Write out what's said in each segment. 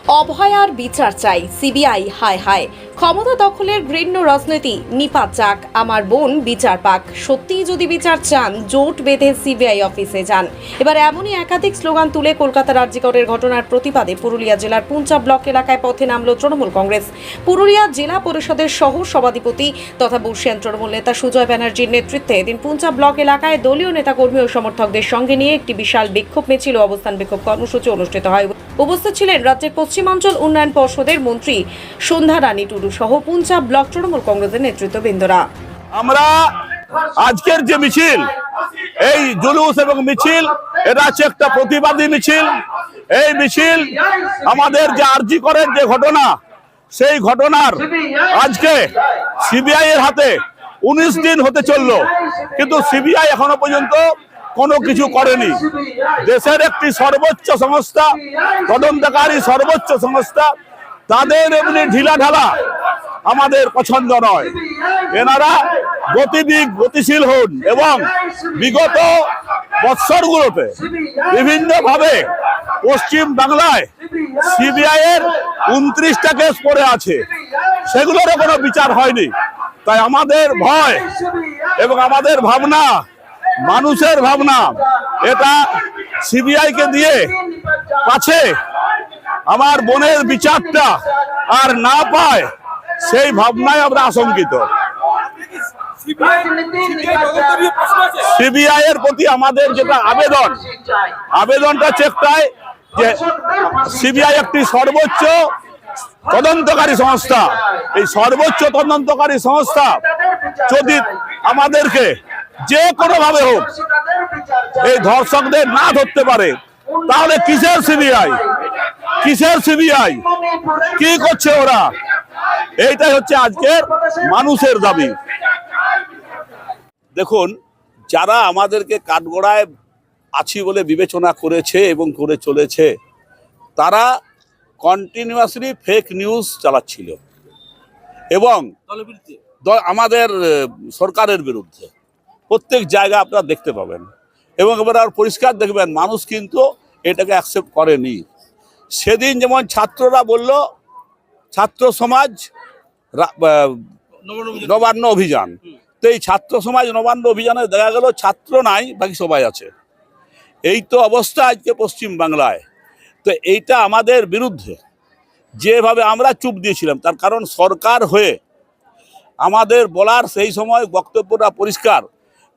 অভয়ার বিচার চাই, সিবিআই হায় হায়। ক্ষমতা দখলের ঘৃণ্য রাজনীতি নিপাত যাক, আমার বোন বিচার পাক। সত্যিই যদি বিচার চান, জোট বেঁধে সিবিআই অফিসে যান। এবার এমনই একাধিক স্লোগান তুলে কলকাতার আরজিকরের ঘটনার প্রতিবাদে পুরুলিয়া জেলার পুঞ্চা ব্লক এলাকায় পথে নামল তৃণমূল কংগ্রেস। পুরুলিয়া জেলা পরিষদের সহ সভাধিপতি তথা বর্ষিয়ান তৃণমূল নেতা সুজয় ব্যানার্জির নেতৃত্বে এদিন পুঞ্চা ব্লক এলাকায় দলীয় নেতাকর্মী ও সমর্থকদের সঙ্গে নিয়ে একটি বিশাল বিক্ষোভ মিছিল ও অবস্থান বিক্ষোভ কর্মসূচি অনুষ্ঠিত হয়। উপস্থিত ছিলেন রাজ্যের পশ্চিমাঞ্চল উন্নয়ন পর্ষদের মন্ত্রী সন্ধ্যা রানী টুডু সহ পুঞ্চা ব্লক তৃণমূল কংগ্রেসের নেতৃত্ববৃন্দরা। আমরা আজকের যে মিছিল, এই জুলুস এবং মিছিল, এটা হচ্ছে একটা প্রতিবাদী মিছিল। এই মিছিল আমাদের যে আরজি করের যে ঘটনা, সেই ঘটনার আজকে সিবিআই এর হাতে 19 দিন হতে চললো, কিন্তু সিবিআই এখনো পর্যন্ত কোনো কিছু করেনি। দেশের একটি সর্বোচ্চ সংস্থা, তদন্তকারী সর্বোচ্চ সংস্থা, তাদের এমনি ঢিলাঢালা আমাদের পছন্দ নয়। এনারা গতিশীল হন এবং বিগত বৎসরগুলোতে বিভিন্নভাবে পশ্চিম বাংলায় সিবিআই এর 29টা কেস পড়ে আছে, সেগুলোরও কোনো বিচার হয়নি। তাই আমাদের ভয় এবং আমাদের ভাবনা, মানুষের ভাবনা, এটা সিবিআই কে দিয়ে পাছে আমার বোনের বিচারটা আর না পায়, সেই ভাবনায় আমরা আশঙ্কিত। সিবিআই এর প্রতি আমাদের যেটা আবেদনটা চেকটাই যে সিবিআই একটি সর্বোচ্চ তদন্তকারী সংস্থা। এই সর্বোচ্চ তদন্তকারী সংস্থা যদি আমাদেরকে যে কোনো ভাবে হোক এই ধর্ষকদের না ধরতে পারে, তাহলে কিসের সিবিআই, কি করছে ওরা? এইটাই হচ্ছে আজকের মানুষের দাবি। দেখুন, যারা আমাদেরকে কাঠগড়ায় আছি বলে বিবেচনা করেছে এবং করে চলেছে, তারা কন্টিনিউয়াসলি ফেক নিউজ চালাচ্ছিল এবং আমাদের সরকারের বিরুদ্ধে প্রত্যেক জায়গায় আপনারা দেখতে পাবেন। এবং এবার আর পরিষ্কার দেখবেন, মানুষ কিন্তু এটাকে অ্যাকসেপ্ট করেনি। সেদিন যেমন ছাত্ররা বলল ছাত্র সমাজ নবান্ন অভিযান, তো এই ছাত্র সমাজ নবান্ন অভিযানে দেখা গেল ছাত্র নাই, বাকি সবাই আছে। এই তো অবস্থা আজকে পশ্চিম বাংলায়। তো এইটা আমাদের বিরুদ্ধে যেভাবে আমরা চুপ দিয়েছিলাম, তার কারণ সরকার হয়ে আমাদের বলার সেই সময় বক্তব্যটা পরিষ্কার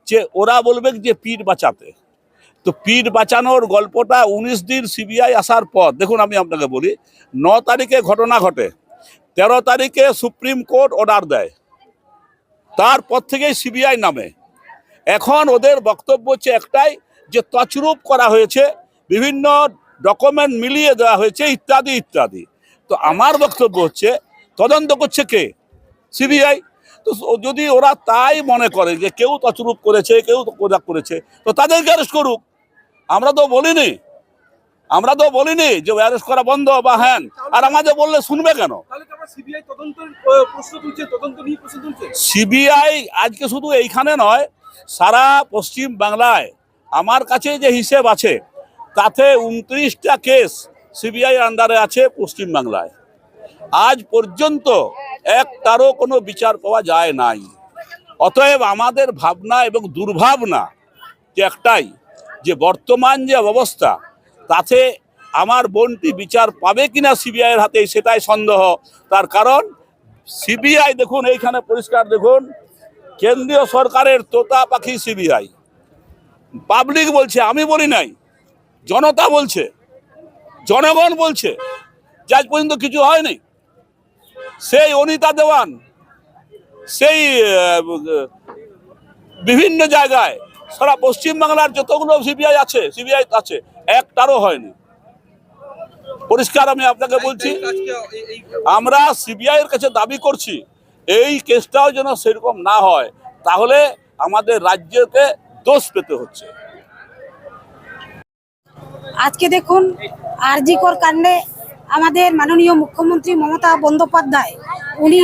যে ওরা বলবে যে পিঠ বাঁচাতে। তো পিঠ বাঁচানোর গল্পটা 19 দিন সিবিআই আসার পর, দেখুন আমি আপনাকে বলি, 9 তারিখে ঘটনা ঘটে, 13 তারিখে সুপ্রিম কোর্ট অর্ডার দেয়, তারপর থেকেই সিবিআই নামে। এখন ওদের বক্তব্য হচ্ছে একটাই, যে তছরূপ করা হয়েছে, বিভিন্ন ডকুমেন্ট মিলিয়ে দেওয়া হয়েছে, ইত্যাদি ইত্যাদি। তো আমার বক্তব্য হচ্ছে, তদন্ত করছে কে? সিবিআই। তো যদি ওরা তাই মনে করে যে কেউ তছরূপ করেছে, কেউ কোজা করেছে, তো তাদেরকে অ্যারেস্ট করুক। আমরা তো বলিনি যে অ্যারেস্ট করা বন্ধ বা হ্যাঁ, আর আমাদের বললে শুনবে কেন? সিবিআই আজকে শুধু এইখানে নয়, সারা পশ্চিম বাংলায় আমার কাছে যে হিসেব আছে, তাতে 29টা কেস সিবিআই আন্ডারে আছে পশ্চিম বাংলায়। আজ পর্যন্ত একটারও কোনো বিচার পাওয়া যায় নাই। অতএব আমাদের ভাবনা এবং দুর্ভাবনা যে একটাই, যে বর্তমান যে অবস্থা, তাতে আমার বোনটি বিচার পাবে কিনা সিবিআইয়ের হাতে, সেটাই সন্দেহ। তার কারণ সিবিআই দেখুন, এইখানে পরিষ্কার দেখুন, কেন্দ্রীয় সরকারের তোতা পাখি সিবিআই। পাবলিক বলছে, আমি বলি নাই, জনতা বলছে, জনগণ বলছে যে আজ পর্যন্ত কিছু হয়নি। সেই অনিতা দেওয়ান, সেই বিভিন্ন জায়গায় সারা পশ্চিম বাংলার যতগুলো সিবিআই আছে, একটারও হয়নি। পরিষ্কার আমি আপনাকে বলছি, আমরা সিবিআই এর কাছে দাবি করছি এই কেসটাও যেন সেরকম না হয়, তাহলে আমাদের রাজ্যকে দোষ পেতে হচ্ছে। আজকে দেখুন, আরজিকর কাণ্ডে আমাদের মাননীয় মুখ্যমন্ত্রী মমতা বন্দ্যোপাধ্যায় উনি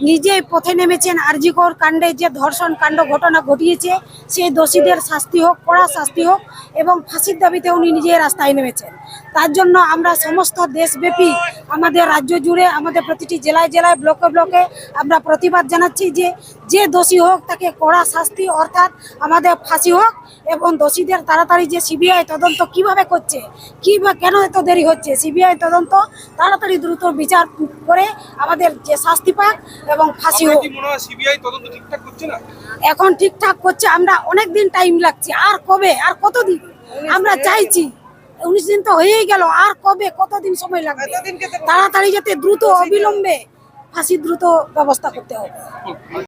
নিজে পথে নেমেছেন। আরজি কর কাণ্ডে যে ধর্ষণ কাণ্ড ঘটনা ঘটিয়েছে সেই দোষীদের শাস্তি হোক, কড়া শাস্তি হোক, এবং ফাঁসির দাবিতে উনি নিজে রাস্তায় নেমেছেন। তার জন্য আমরা সমস্ত দেশব্যাপী আমাদের রাজ্য জুড়ে, আমাদের প্রতিটি জেলায় জেলায়, ব্লকে ব্লকে আমরা প্রতিবাদ জানাচ্ছি যে দোষী হোক তাকে কড়া শাস্তি অর্থাৎ আমাদের ফাঁসি হোক, এবং দোষীদের তাড়াতাড়ি যে সিবিআই তদন্ত কিভাবে করছে, কি বা কেন এত দেরি হচ্ছে, সিবিআই তদন্ত তাড়াতাড়ি দ্রুত বিচার করে আমাদের যে শাস্তি পাক এবং ফাঁসি হোক। সিবিআই তদন্ত ঠিকঠাক করছে না? এখন ঠিকঠাক করছে, আমরা অনেক দিন টাইম লাগছে, আর কবে, আর কতদিন আমরা চাইছি? 19 দিন তো হয়েই গেল, আর কবে, কতদিন সময় লাগবে? তাড়াতাড়ি যাতে দ্রুত অবিলম্বে ফাঁসি দ্রুত ব্যবস্থা করতে হবে।